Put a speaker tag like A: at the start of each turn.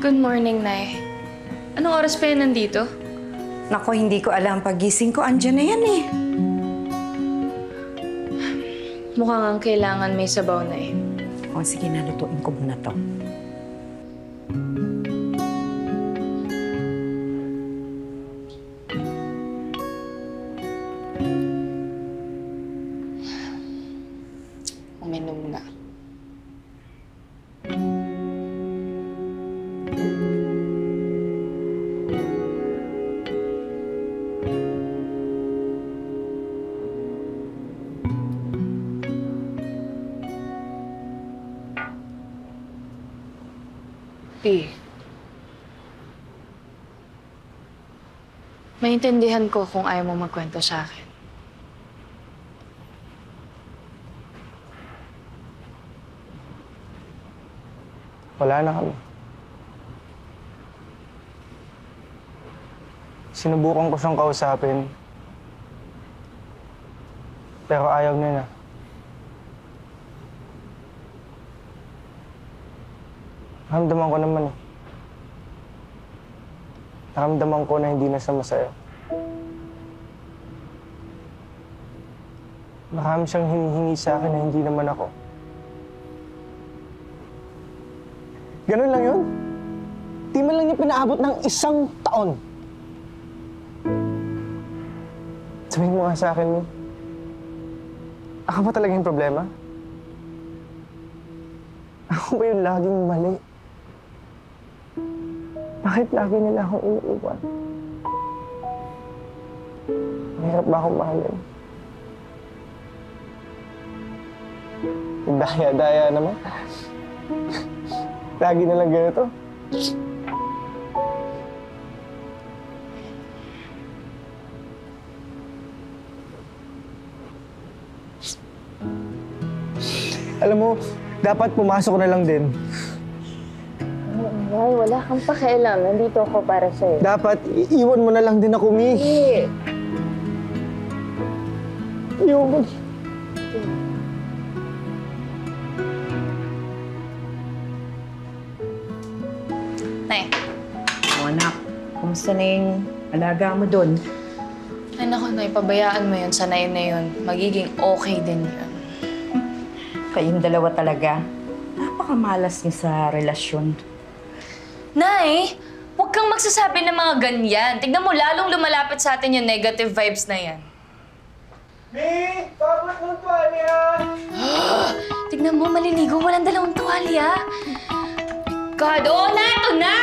A: Good morning, Nay. Anong oras pa yan nandito?
B: Nako, hindi ko alam. Pagising ko, andyan na yan eh.
A: Mukhang ang kailangan may sabaw, Nay.
B: O sige, nalutuin ko muna to.
A: Uminom na. Maintindihan ko kung ayaw mo magkwento sa akin.
C: Wala na kami. Sinubukan ko siyang kausapin. Pero ayaw niya na. Naramdaman ko naman eh. Naramdaman ko na hindi na siya masaya. Marami siyang hinihingi sa akin na hindi naman ako. Ganun lang yun. Di man lang niya pinaabot ng 1 taon. Sabihin mo nga sa akin, mo. Ako ba talaga yung problema? Ako ba yung laging mali? Bakit lagi nila akong iniiwan? Mahirap ba akong mahalin? Daya-daya naman. Lagi na lang ganito. Alam mo, dapat pumasok na lang din.
A: Ay, wala kang pakialam. Nandito ako para sa'yo.
C: Dapat, iiwan mo na lang din ako, Mi.
A: Hindi.
C: Iwan mo.
A: Nay.
B: O anak, kumusta na yung alaga mo doon?
A: Ay, naku, Nay. Pabayaan mo yun. Sanayin na yun. Magiging okay din yun.
B: Kayong dalawa talaga. Napakamalas niyo sa relasyon.
A: Nay! Huwag kang magsasabi ng mga ganyan. Tignan mo, lalong lumalapit sa atin yung negative vibes na yan.
C: Mi! Tapos ng tuwalya!
A: Tignan mo, maliligo. Walang dalawang tuwalya. God, oh, na! Ito na!